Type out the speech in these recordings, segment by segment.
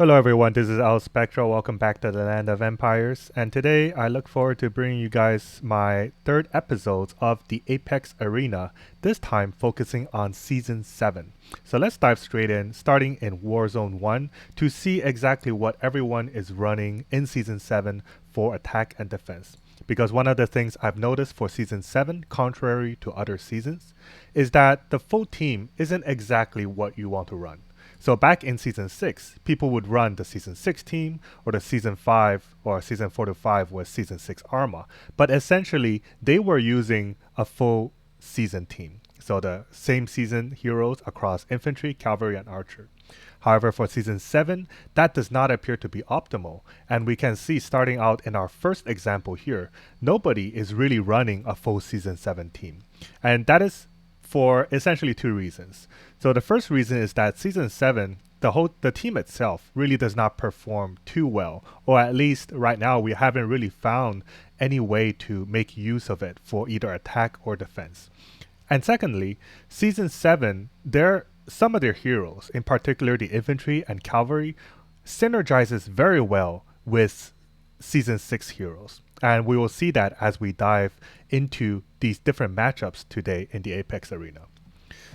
Hello everyone, this is Al Spectral. Welcome back to the Land of Empires. And today I look forward to bringing you guys my third episode of the Apex Arena, this time focusing on Season 7. So let's dive straight in, starting in Warzone 1 to see exactly what everyone is running in Season 7 for attack and defense. Because one of the things I've noticed for Season 7, contrary to other seasons, is that the full team isn't exactly what you want to run. So back in Season 6, people would run the Season 6 team or the Season 5 or Season 4 to 5 with Season 6 Arma. But essentially, they were using a full season team. So the same season heroes across infantry, cavalry, and archer. However, for Season 7, that does not appear to be optimal. And we can see starting out in our first example here, nobody is really running a full Season 7 team. And that is for essentially two reasons. So the first reason is that Season 7, the team itself really does not perform too well, or at least right now we haven't really found any way to make use of it for either attack or defense. And secondly, Season 7, some of their heroes, in particular the infantry and cavalry, synergizes very well with Season 6 heroes. And we will see that as we dive into these different matchups today in the Apex Arena.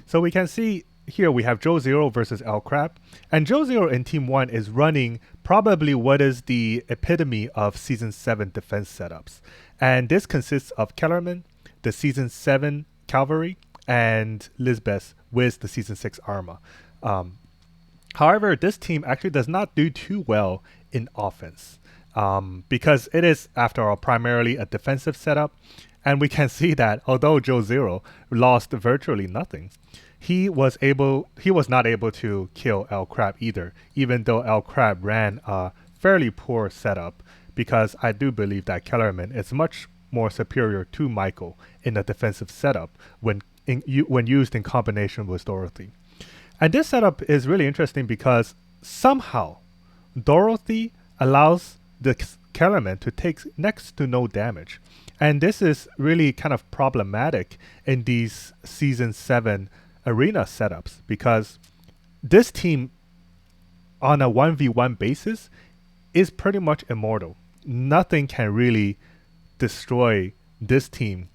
So we can see here we have Joe Zero versus El Crab. And Joe Zero in Team 1 is running probably what is the epitome of Season 7 defense setups. And this consists of Kellerman, the Season 7 Cavalry, and Lisbeth with the Season 6 Arma. However, this team actually does not do too well in offense. Because it is, after all, primarily a defensive setup. And we can see that although Joe Zero lost virtually nothing, he was not able to kill El Crab either, even though El Crab ran a fairly poor setup, because I do believe that Kellerman is much more superior to Michael in a defensive setup when used in combination with Dorothy. And this setup is really interesting because somehow Dorothy allows the Kellerman to take next to no damage. And this is really kind of problematic in these Season 7 arena setups, because this team on a 1v1 basis is pretty much immortal. Nothing can really destroy this team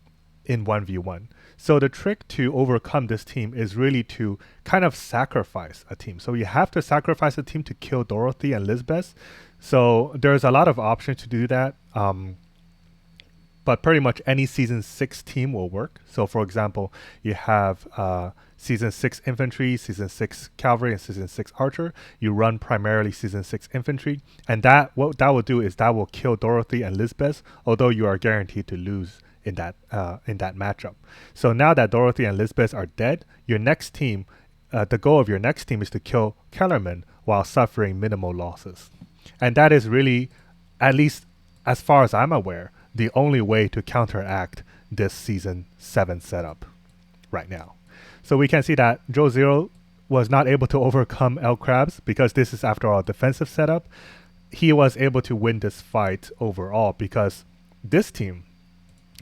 in 1v1. So the trick to overcome this team is really to kind of sacrifice a team. So you have to sacrifice a team to kill Dorothy and Lisbeth. So there's a lot of options to do that. But pretty much any Season 6 team will work. So for example, you have Season 6 Infantry, Season 6 Cavalry, and Season 6 Archer. You run primarily Season 6 Infantry. And what that will do is that will kill Dorothy and Lisbeth, although you are guaranteed to lose in that matchup. So now that Dorothy and Lisbeth are dead, your next team, the goal of your next team is to kill Kellerman while suffering minimal losses. And that is really, at least as far as I'm aware, the only way to counteract this Season 7 setup right now. So we can see that Joe Zero was not able to overcome El Crabs because this is, after all, a defensive setup. He was able to win this fight overall because this team,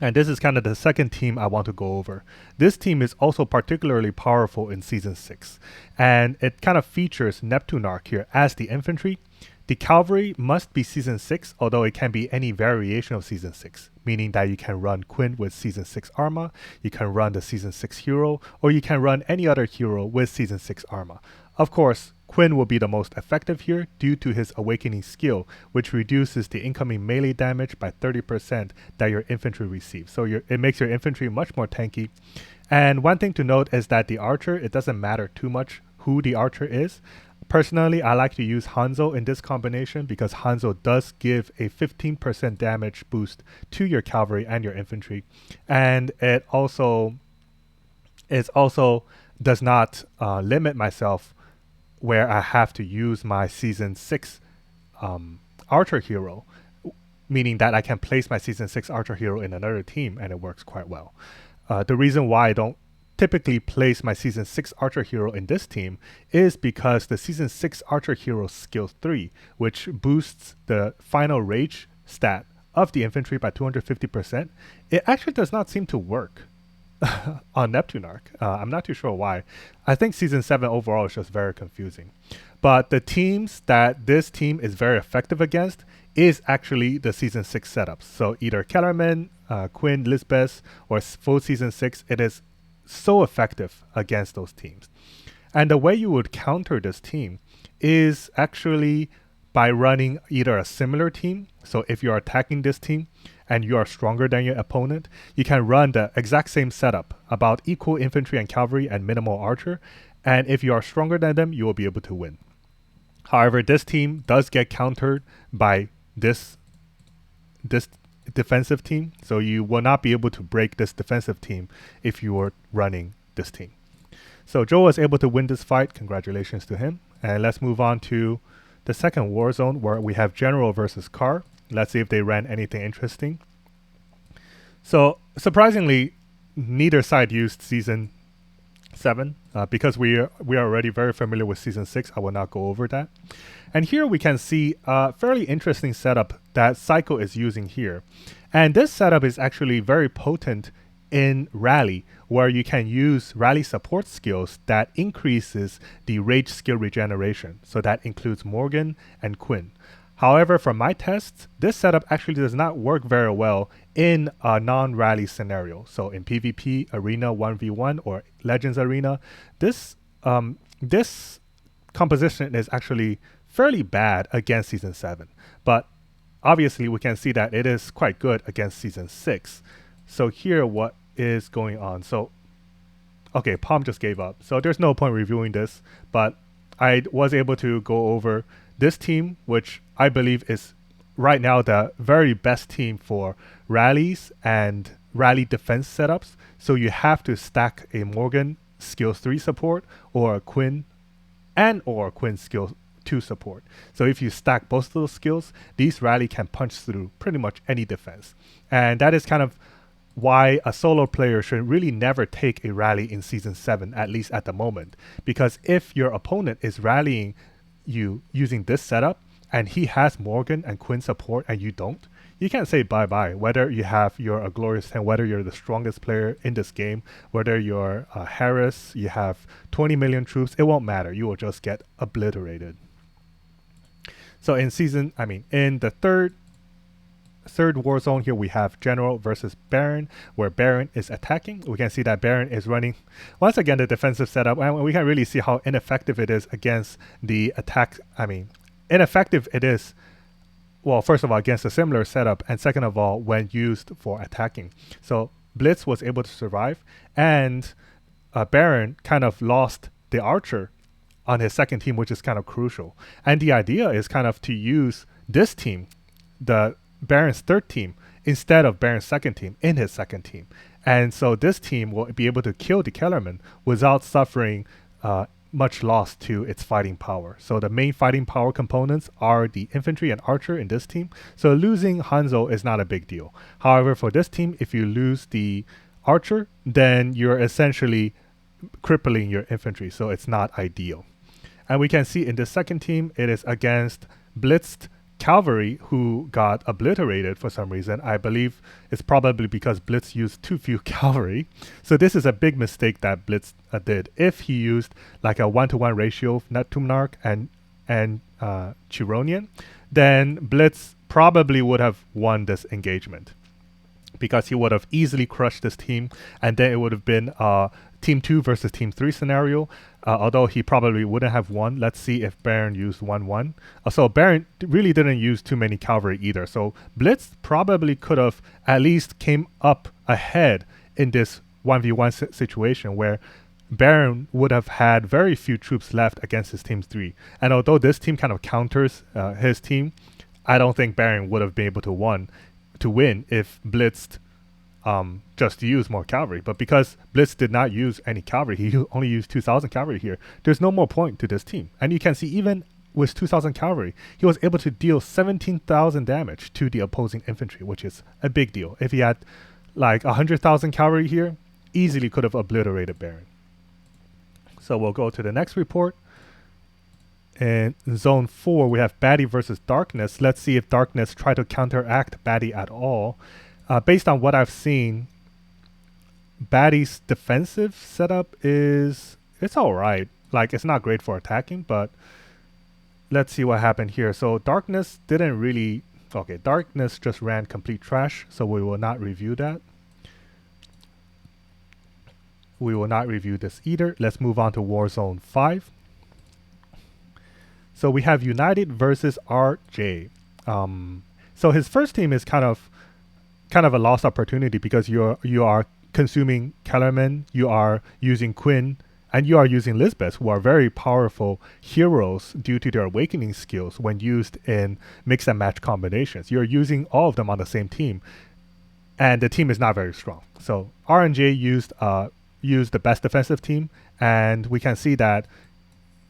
and this is kind of the second team I want to go over. This team is also particularly powerful in Season 6. And it kind of features Neptune Arc here as the infantry. The cavalry must be Season 6, although it can be any variation of Season 6, meaning that you can run Quinn with Season 6 Arma, you can run the Season 6 hero, or you can run any other hero with Season 6 Arma. Of course, Quinn will be the most effective here due to his Awakening skill, which reduces the incoming melee damage by 30% that your infantry receives. So it makes your infantry much more tanky. And one thing to note is that the archer, it doesn't matter too much who the archer is. Personally, I like to use Hanzo in this combination because Hanzo does give a 15% damage boost to your cavalry and your infantry. And it also does not limit myself where I have to use my Season 6 Archer hero, meaning that I can place my Season 6 Archer hero in another team and it works quite well. The reason why I don't typically place my Season 6 Archer hero in this team is because the Season 6 Archer hero skill 3, which boosts the final rage stat of the infantry by 250%, it actually does not seem to work on Neptune Arc. I'm not too sure why. I think Season 7 overall is just very confusing. But the teams that this team is very effective against is actually the Season 6 setups. So either Kellerman, Quinn, Lisbeth, or full Season 6, it is so effective against those teams. And the way you would counter this team is actually by running either a similar team. So if you're attacking this team and you are stronger than your opponent, you can run the exact same setup, about equal infantry and cavalry and minimal archer. And if you are stronger than them, you will be able to win. However, this team does get countered by this defensive team. So you will not be able to break this defensive team if you were running this team. So Joe was able to win this fight. Congratulations to him. And let's move on to the second war zone, where we have General versus Car. Let's see if they ran anything interesting. So surprisingly, neither side used Season 7 because we are already very familiar with Season 6. I will not go over that. And here we can see a fairly interesting setup that Psycho is using here. And this setup is actually very potent in Rally, where you can use Rally support skills that increases the rage skill regeneration. So that includes Morgan and Quinn. However, from my tests, this setup actually does not work very well in a non-rally scenario. So in PvP, Arena 1v1, or Legends Arena, this composition is actually fairly bad against Season 7. But obviously, we can see that it is quite good against Season 6. So here, what is going on? So, okay, Palm just gave up. So there's no point reviewing this, but I was able to go over this team, which I believe is right now the very best team for rallies and rally defense setups. So you have to stack a Morgan skills 3 support or a Quinn or Quinn skills 2 support. So if you stack both of those skills, these rally can punch through pretty much any defense. And that is kind of why a solo player should really never take a rally in Season 7, at least at the moment. Because if your opponent is rallying you using this setup, and he has Morgan and Quinn support and you don't, you can't say bye-bye. Whether you have your a glorious 10, whether you're the strongest player in this game, whether you're Harris, you have 20 million troops, it won't matter. You will just get obliterated. So in the third war zone here, we have General versus Baron, where Baron is attacking. We can see that Baron is running once again the defensive setup, and we can really see how ineffective it is against the attack. Ineffective it is, well, first of all, against a similar setup, and second of all, when used for attacking. So Blitz was able to survive, and Baron kind of lost the archer on his second team, which is kind of crucial. And the idea is kind of to use this team, the Baron's third team, instead of Baron's second team in his second team. And so this team will be able to kill the Kellerman without suffering much loss to its fighting power. So the main fighting power components are the infantry and archer in this team. So losing Hanzo is not a big deal. However, for this team, if you lose the archer, then you're essentially crippling your infantry. So it's not ideal. And we can see in the second team, it is against blitzed cavalry who got obliterated for some reason. I believe it's probably because Blitz used too few cavalry. So this is a big mistake that Blitz did. If he used like a 1-to-1 ratio of Neptunarch and Chironian, then Blitz probably would have won this engagement, because he would have easily crushed this team, and then it would have been Team 2 versus Team 3 scenario, although he probably wouldn't have won. Let's see if Baron used 1-1. So Baron really didn't use too many cavalry either. So Blitz probably could have at least came up ahead in this 1v1 situation where Baron would have had very few troops left against his Team 3. And although this team kind of counters his team, I don't think Baron would have been able to win if Blitzed just used more cavalry. But because Blitz did not use any cavalry, he only used 2,000 cavalry here, there's no more point to this team. And you can see even with 2,000 cavalry, he was able to deal 17,000 damage to the opposing infantry, which is a big deal. If he had like 100,000 cavalry here, easily could have obliterated Baron. So we'll go to the next report. In Zone 4, we have Baddie versus Darkness. Let's see if Darkness try to counteract Baddie at all. Based on what I've seen, Baddie's defensive setup it's alright. Like, it's not great for attacking, but let's see what happened here. So Darkness didn't really, okay, Darkness just ran complete trash, so we will not review that. We will not review this either. Let's move on to Warzone 5. So we have United versus RJ. So his first team is kind of a lost opportunity because you are consuming Kellerman, you are using Quinn, and you are using Lisbeth, who are very powerful heroes due to their awakening skills when used in mix and match combinations. You're using all of them on the same team, and the team is not very strong. So RNJ used the best defensive team, and we can see that,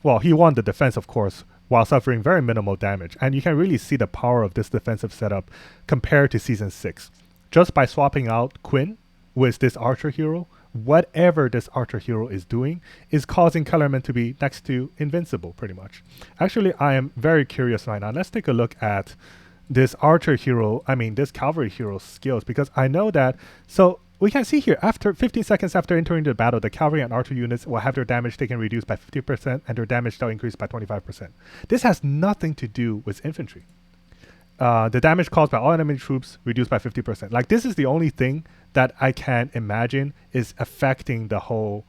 well, he won the defense, of course, while suffering very minimal damage. And you can really see the power of this defensive setup compared to Season 6. Just by swapping out Quinn with this Archer hero, whatever this Archer hero is doing is causing Kellerman to be next to invincible, pretty much. Actually, I am very curious right now. Let's take a look at this Archer hero, this Cavalry hero's skills, because I know that, so we can see here, after 15 seconds after entering the battle, the Cavalry and Archer units will have their damage taken reduced by 50% and their damage dealt increased by 25%. This has nothing to do with infantry. The damage caused by all enemy troops reduced by 50%. Like, this is the only thing that I can imagine is affecting the whole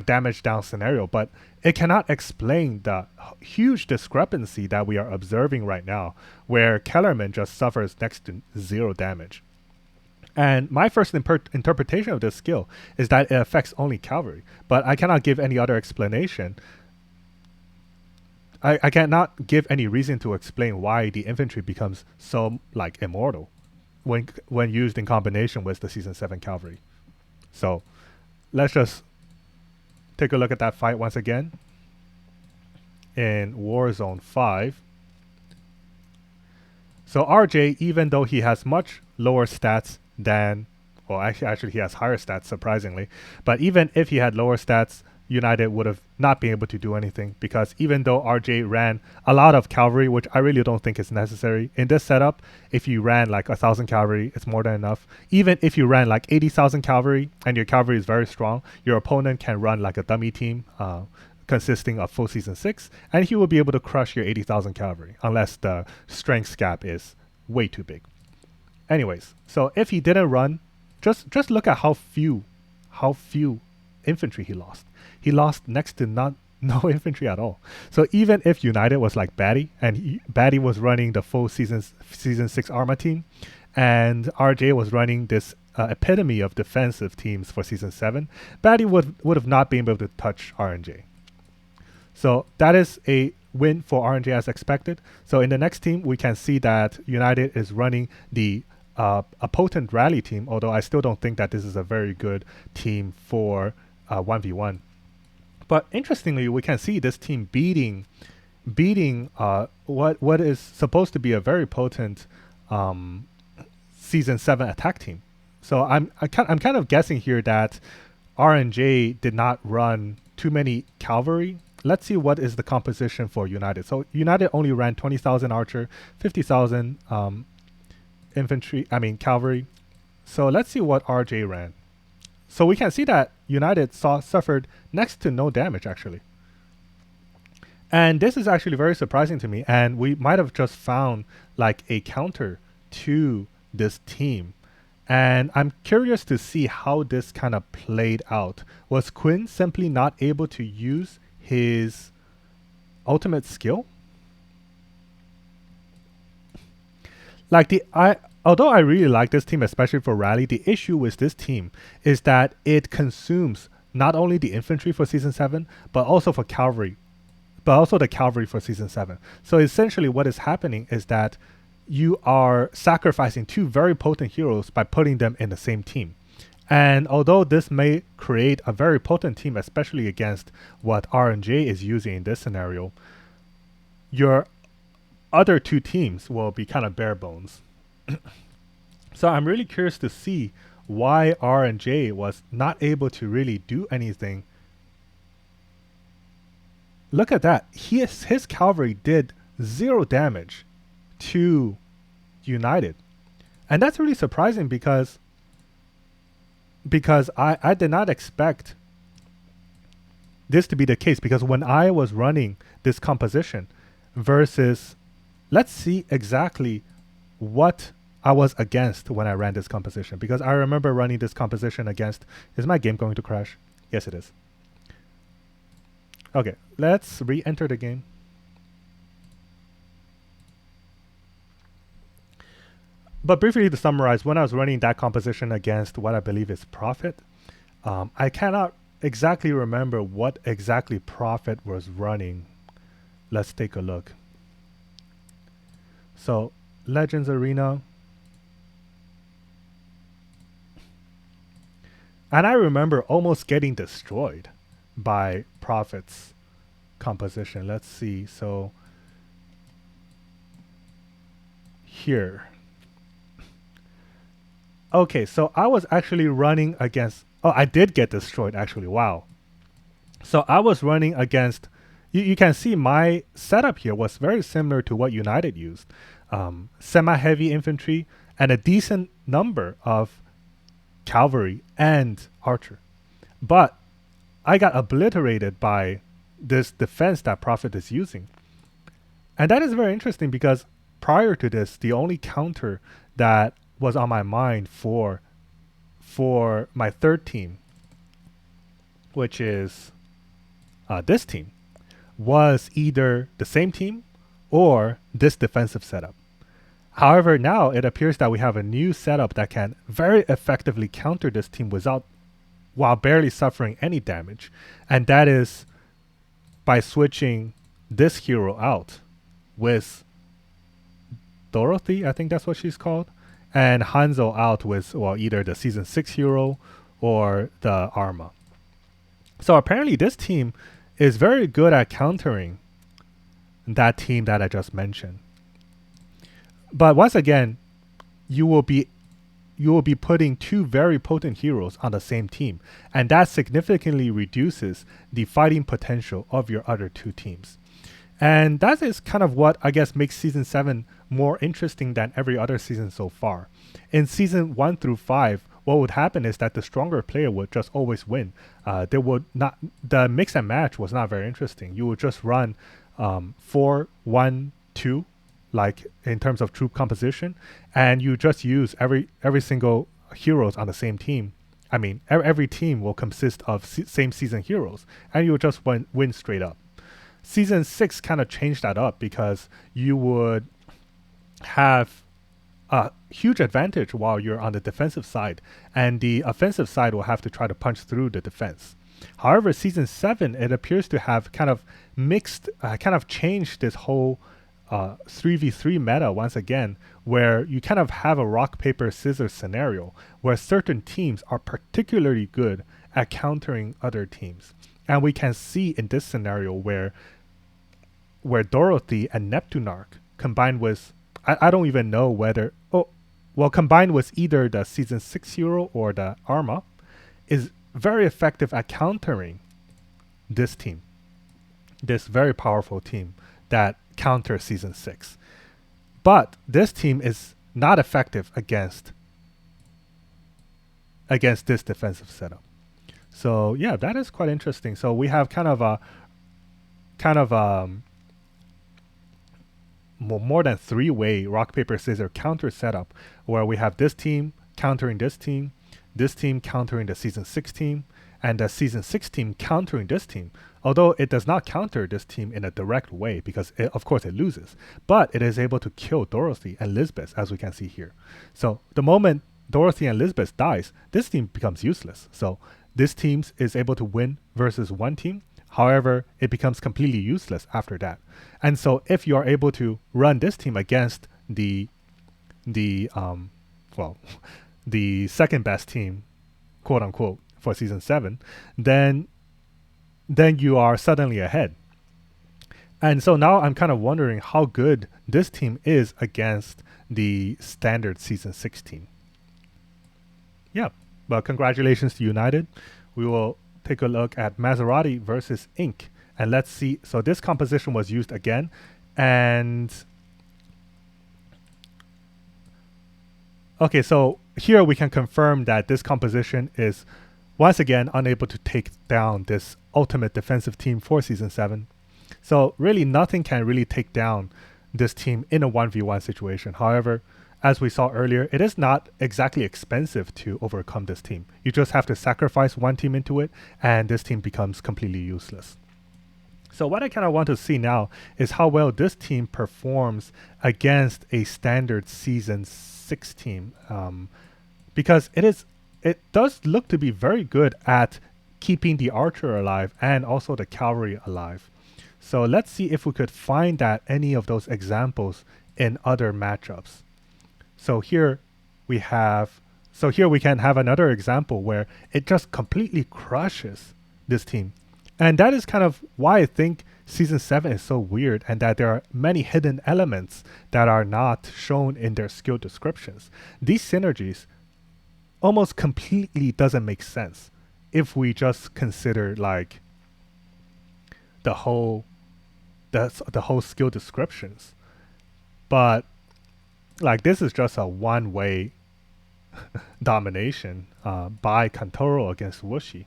damage down scenario, but it cannot explain the huge discrepancy that we are observing right now, where Kellerman just suffers next to 0 damage. And my first interpretation of this skill is that it affects only cavalry, but I cannot give any other explanation. I cannot give any reason to explain why the infantry becomes so immortal when used in combination with the Season 7 cavalry. So let's just take a look at that fight once again in Warzone 5. So RJ, even though he has much lower stats than, well, actually he has higher stats, surprisingly, but even if he had lower stats, United would have not been able to do anything, because even though RJ ran a lot of cavalry, which I really don't think is necessary in this setup, if you ran 1,000 cavalry, it's more than enough. Even if you ran 80,000 cavalry and your cavalry is very strong, your opponent can run a dummy team consisting of full Season 6, and he will be able to crush your 80,000 cavalry, unless the strength gap is way too big. Anyways, so if he didn't run, just look at how few infantry he lost. He lost next to no infantry at all. So even if United was like Batty, and Batty was running the full Season 6 Arma team, and RJ was running this epitome of defensive teams for Season 7, Batty would have not been able to touch RNJ. So that is a win for RNJ as expected. So in the next team, we can see that United is running a potent rally team, although I still don't think that this is a very good team for 1v1. But interestingly, we can see this team beating what is supposed to be a very potent Season 7 attack team. So I'm kind of guessing here that RNJ did not run too many cavalry. Let's see what is the composition for United. So United only ran 20,000 archer, 50,000 cavalry. So let's see what RJ ran. So we can see that United suffered next to no damage, actually. And this is actually very surprising to me, and we might have just found a counter to this team. And I'm curious to see how this kind of played out. Was Quinn simply not able to use his ultimate skill? Although I really like this team, especially for rally, the issue with this team is that it consumes not only the infantry for Season 7, but also for cavalry, but also the cavalry for Season 7. So essentially what is happening is that you are sacrificing two very potent heroes by putting them in the same team. And although this may create a very potent team, especially against what RNJ is using in this scenario, your other two teams will be kind of bare bones. So I'm really curious to see why RNJ was not able to really do anything. Look at that. His cavalry did 0 damage to United. And that's really surprising because I did not expect this to be the case, because when I was running this composition, versus, let's see exactly what I was against when I ran this composition, because I remember running this composition against, is my game going to crash? Yes, it is. Okay, let's re-enter the game. But briefly to summarize, when I was running that composition against what I believe is Prophet, I cannot exactly remember what exactly Prophet was running. Let's take a look. So, Legends Arena. And I remember almost getting destroyed by Prophet's composition. Let's see. So, here. Okay, so I was actually running against... Oh, I did get destroyed, actually. Wow. So I was running against... You can see my setup here was very similar to what United used. Semi-heavy infantry and a decent number of cavalry and archer. But I got obliterated by this defense that Prophet is using. And that is very interesting because prior to this, the only counter that was on my mind for my third team, which is this team, was either the same team or this defensive setup. However, now it appears that we have a new setup that can very effectively counter this team while barely suffering any damage, and that is by switching this hero out with Dorothy, I think that's what she's called, and Hanzo out with, well, either the Season 6 hero or the Arma. So apparently this team is very good at countering that team that I just mentioned. But once again, you will be putting two very potent heroes on the same team, and that significantly reduces the fighting potential of your other two teams. And that is kind of what I guess makes Season 7 more interesting than every other season so far. In Season 1 through 5, what would happen is that the stronger player would just always win. The mix and match was not very interesting. You would just run 4, 1, 2, like in terms of troop composition, and you just use every single heroes on the same team. I mean, every team will consist of same season heroes, and you would just win straight up. Season 6 kind of changed that up because you would have a huge advantage while you're on the defensive side, and the offensive side will have to try to punch through the defense. However, Season 7, it appears to have kind of changed this whole 3v3 meta once again, where you kind of have a rock, paper, scissors scenario where certain teams are particularly good at countering other teams. And we can see in this scenario where Dorothy and Neptunarch combined with, I don't even know whether, combined with either the Season 6 hero or the Arma, is very effective at countering this team. This very powerful team that counters Season 6. But this team is not effective against this defensive setup. So yeah, that is quite interesting. So we have kind of more than 3-way rock, paper, scissors counter setup where we have this team countering this team countering the Season 6 team, and the Season 6 team countering this team. Although it does not counter this team in a direct way because of course it loses, but it is able to kill Dorothy and Lisbeth, as we can see here. So the moment Dorothy and Lisbeth dies, this team becomes useless. So this team is able to win versus one team. However, it becomes completely useless after that. And so if you are able to run this team against the second best team, quote unquote, for Season 7, then you are suddenly ahead. And so now I'm kind of wondering how good this team is against the standard Season 6 team. Yeah, but congratulations to United. We will take a look at Maserati versus Inc. And let's see. So this composition was used again. And okay, so here we can confirm that this composition is once again unable to take down this ultimate defensive team for Season 7. So really nothing can really take down this team in a 1v1 situation. However, as we saw earlier, it is not exactly expensive to overcome this team. You just have to sacrifice one team into it, and this team becomes completely useless. So what I kind of want to see now is how well this team performs against a standard season 6 team, because it does look to be very good at keeping the archer alive and also the cavalry alive. So let's see if we could find that any of those examples in other matchups. So here we can have another example where it just completely crushes this team. And that is kind of why I think Season 7 is so weird, and that there are many hidden elements that are not shown in their skill descriptions. These synergies almost completely doesn't make sense if we just consider like the whole skill descriptions. But like this is just a one-way domination by Kantoro against Wushi.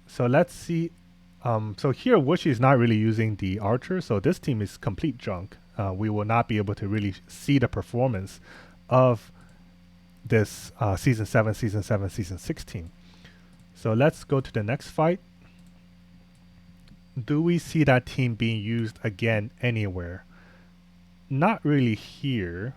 So let's see. So here Wushi is not really using the archer, so this team is complete junk. We will not be able to really see the performance of this Season 7, Season 16. So let's go to the next fight. Do we see that team being used again anywhere? Not really here.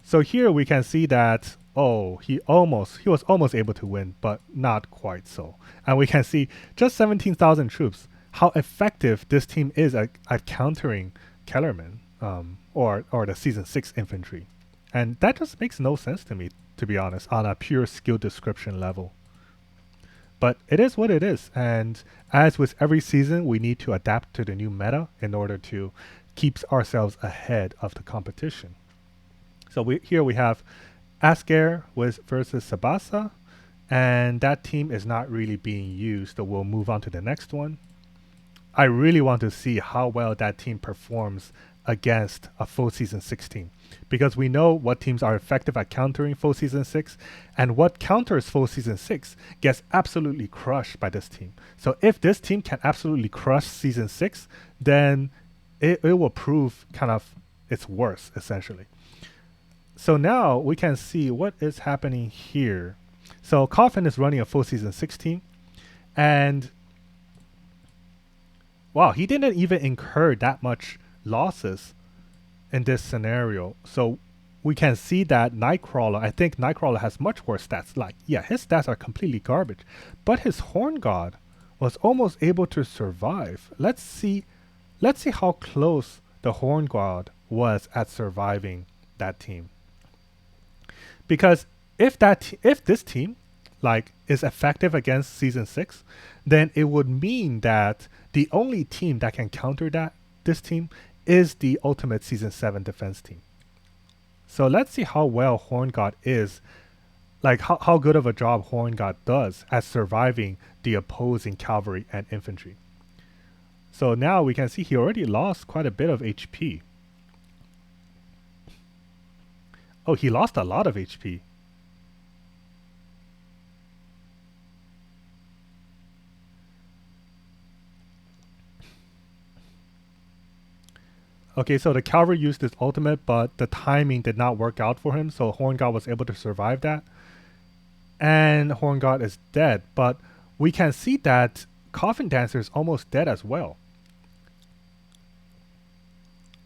So here we can see that, oh, he was almost able to win, but not quite so. And we can see just 17,000 troops, how effective this team is at countering Kellerman, or the Season 6 infantry. And that just makes no sense to me, to be honest, on a pure skill description level. But it is what it is. And as with every season, we need to adapt to the new meta in order to keep ourselves ahead of the competition. So here we have Asker versus Sabasa, and that team is not really being used, so we'll move on to the next one. I really want to see how well that team performs against a full Season 6 team, because we know what teams are effective at countering full Season 6, and what counters full Season 6 gets absolutely crushed by this team. So if this team can absolutely crush Season 6, then it will prove kind of its worth, essentially. So now we can see what is happening here. So Coffin is running a full Season 6 team, and wow, he didn't even incur that much losses in this scenario. So we can see that Nightcrawler, I think Nightcrawler has much worse stats. Like, yeah, his stats are completely garbage, but his Horn God was almost able to survive. Let's see how close the Horn God was at surviving that team. Because if this team like is effective against Season 6, then it would mean that the only team that can counter this team is the ultimate Season 7 defense team. So let's see how well Horn God is, like how good of a job Horn God does at surviving the opposing cavalry and infantry. So now we can see he already lost quite a bit of HP. Oh, he lost a lot of HP. Okay, so the cavalry used his ultimate, but the timing did not work out for him, so Horn God was able to survive that. And Horn God is dead, but we can see that Coffin Dancer is almost dead as well.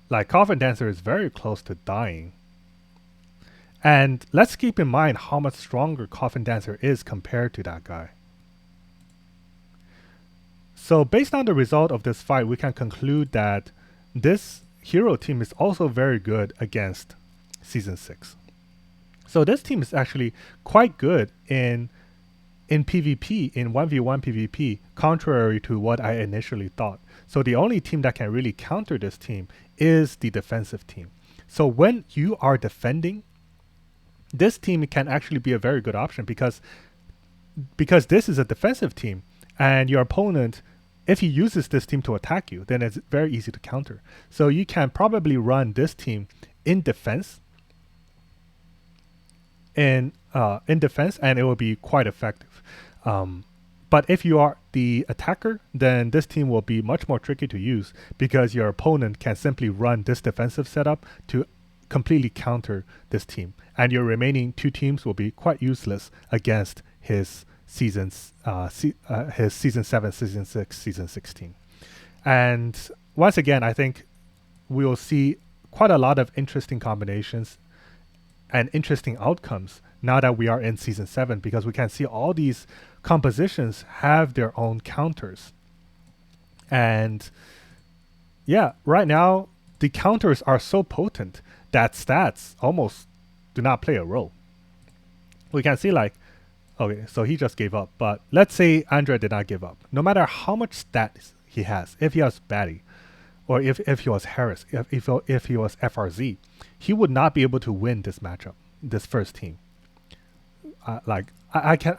Like, Coffin Dancer is very close to dying. And let's keep in mind how much stronger Coffin Dancer is compared to that guy. So based on the result of this fight, we can conclude that this hero team is also very good against Season 6. So this team is actually quite good in PvP, in 1v1 PvP, contrary to what I initially thought. So the only team that can really counter this team is the defensive team. So when you are defending, this team can actually be a very good option because this is a defensive team, and your opponent, if he uses this team to attack you, then it's very easy to counter. So you can probably run this team in defense, and it will be quite effective. But if you are the attacker, then this team will be much more tricky to use because your opponent can simply run this defensive setup to completely counter this team. And your remaining two teams will be quite useless against his his season 7, season 6, season 16. And once again, I think we will see quite a lot of interesting combinations and interesting outcomes now that we are in season 7, because we can see all these compositions have their own counters. And yeah, right now the counters are so potent that stats almost do not play a role. We can see like, okay, so he just gave up, but let's say Andre did not give up. No matter how much stats he has, if he has Batty, or if he was Harris, if he was FRZ, he would not be able to win this matchup, this first team. I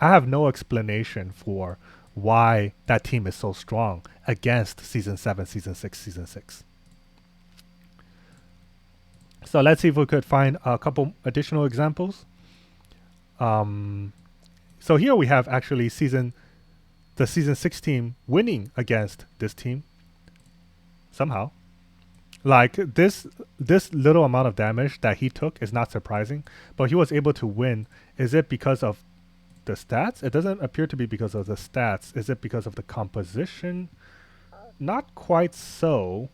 have no explanation for why that team is so strong against season 7, season 6, season 6. So let's see if we could find a couple additional examples. So here we have actually the season 6 team winning against this team somehow. Like this little amount of damage that he took is not surprising, but he was able to win. Is it because of the stats? It doesn't appear to be because of the stats. Is it because of the composition? Not quite so.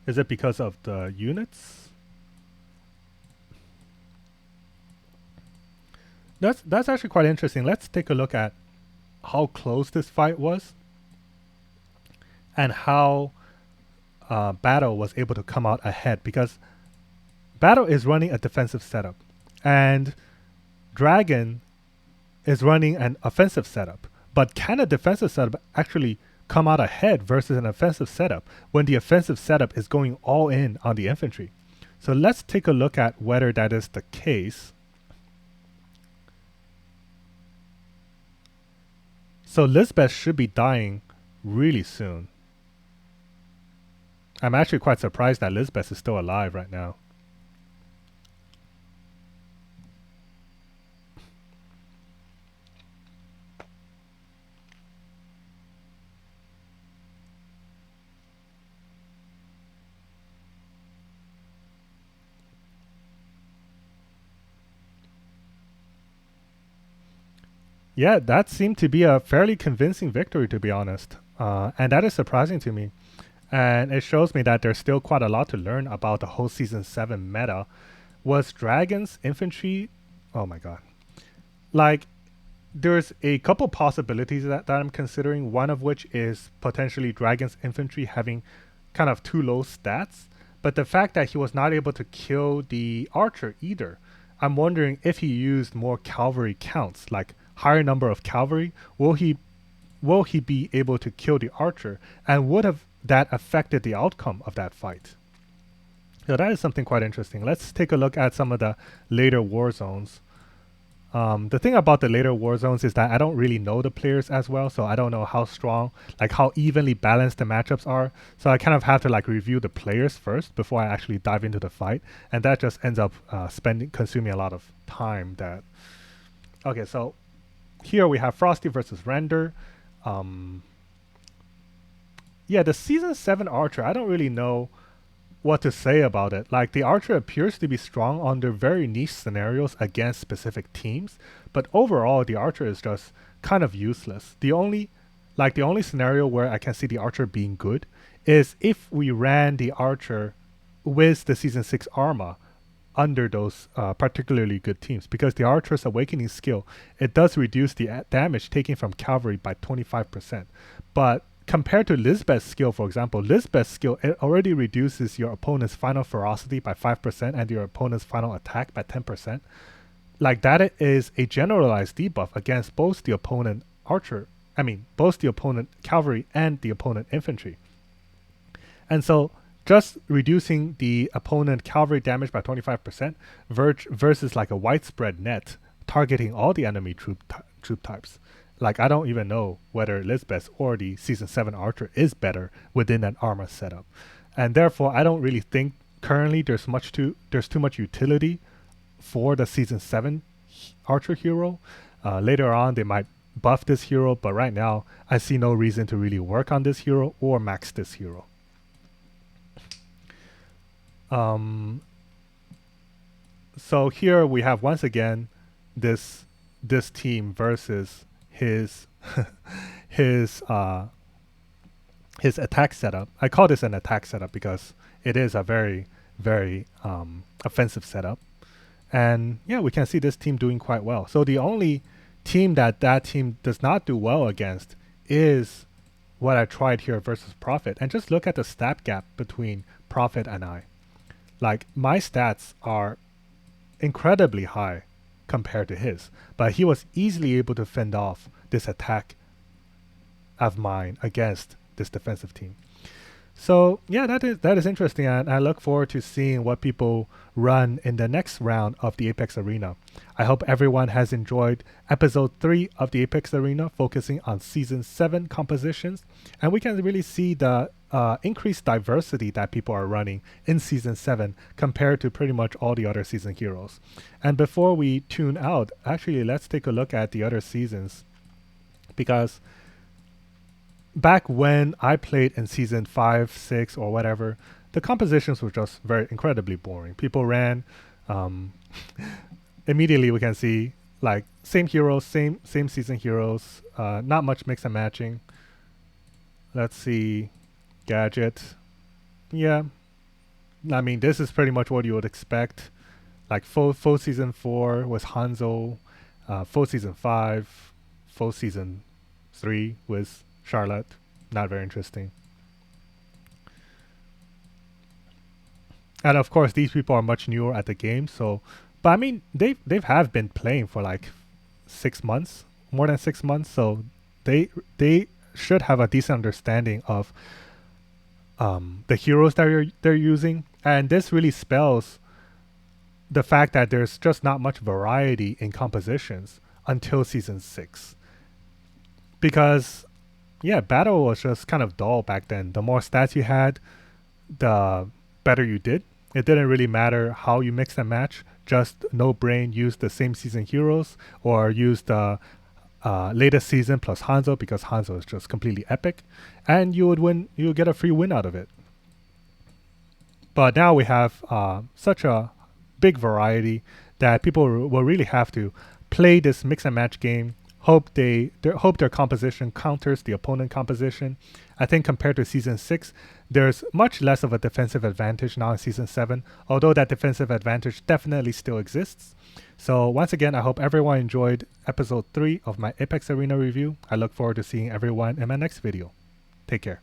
Is it because of the units? That's actually quite interesting. Let's take a look at how close this fight was and how Battle was able to come out ahead, because Battle is running a defensive setup and Dragon is running an offensive setup. But can a defensive setup actually come out ahead versus an offensive setup when the offensive setup is going all in on the infantry? So let's take a look at whether that is the case. So Lisbeth should be dying really soon. I'm actually quite surprised that Lisbeth is still alive right now. Yeah, that seemed to be a fairly convincing victory, to be honest. And that is surprising to me. And it shows me that there's still quite a lot to learn about the whole Season 7 meta. Was Dragon's infantry... Oh my god. Like, there's a couple possibilities that I'm considering, one of which is potentially Dragon's infantry having kind of too low stats. But the fact that he was not able to kill the archer either, I'm wondering if he used more cavalry counts, like higher number of cavalry, will he be able to kill the archer, and would have that affected the outcome of that fight? So that is something quite interesting. Let's take a look at some of the later war zones. The thing about the later war zones is that I don't really know the players as well, so I don't know how strong, like how evenly balanced the matchups are. So I kind of have to like review the players first before I actually dive into the fight, and that just ends up consuming a lot of time. Okay, so here we have Frosty versus Render. Yeah, the Season 7 Archer, I don't really know what to say about it. Like, the Archer appears to be strong under very niche scenarios against specific teams, but overall the Archer is just kind of useless. The only scenario where I can see the Archer being good is if we ran the Archer with the Season 6 Arma under those particularly good teams, because the Archer's Awakening skill, it does reduce the damage taken from cavalry by 25%. But compared to Lisbeth's skill, for example, Lisbeth's skill, it already reduces your opponent's final ferocity by 5% and your opponent's final attack by 10%. Like, that is a generalized debuff against both the opponent both the opponent cavalry and the opponent infantry. And so just reducing the opponent cavalry damage by 25% versus like a widespread net targeting all the enemy troop types. Like, I don't even know whether Lisbeth or the Season 7 Archer is better within an armor setup. And therefore, I don't really think currently there's too much utility for the Season 7 Archer hero. Later on, they might buff this hero, but right now I see no reason to really work on this hero or max this hero. So here we have once again this team versus his his attack setup. I call this an attack setup because it is a very offensive setup. And yeah, we can see this team doing quite well. So the only team that team does not do well against is what I tried here versus Prophet. And just look at the stat gap between Prophet and I. Like, my stats are incredibly high compared to his, but he was easily able to fend off this attack of mine against this defensive team. So yeah, that is interesting, and I look forward to seeing what people run in the next round of the Apex Arena. I hope everyone has enjoyed episode 3 of the Apex Arena, focusing on season 7 compositions, and we can really see the increased diversity that people are running in season 7 compared to pretty much all the other season heroes. And before we tune out, actually let's take a look at the other seasons, because back when I played in season 5, 6, or whatever, the compositions were just very incredibly boring. People ran, immediately we can see like same heroes, same season heroes, not much mix and matching. Let's see, gadget. Yeah, I mean, this is pretty much what you would expect. Like full season 4 was Hanzo, full season 5, full season 3 was Charlotte. Not very interesting. And of course, these people are much newer at the game. So, but I mean, they've been playing for like 6 months, more than 6 months. So they should have a decent understanding of the heroes that they're using. And this really spells the fact that there's just not much variety in compositions until season 6, because yeah, battle was just kind of dull back then. The more stats you had, the better you did. It didn't really matter how you mix and match. Just no brain, use the same season heroes or use the latest season plus Hanzo, because Hanzo is just completely epic, and you would win. You would get a free win out of it. But now we have such a big variety that people will really have to play this mix and match game. Hope their composition counters the opponent composition. I think compared to season 6, there's much less of a defensive advantage now in season 7, although that defensive advantage definitely still exists. So once again, I hope everyone enjoyed episode 3 of my Apex Arena review. I look forward to seeing everyone in my next video. Take care.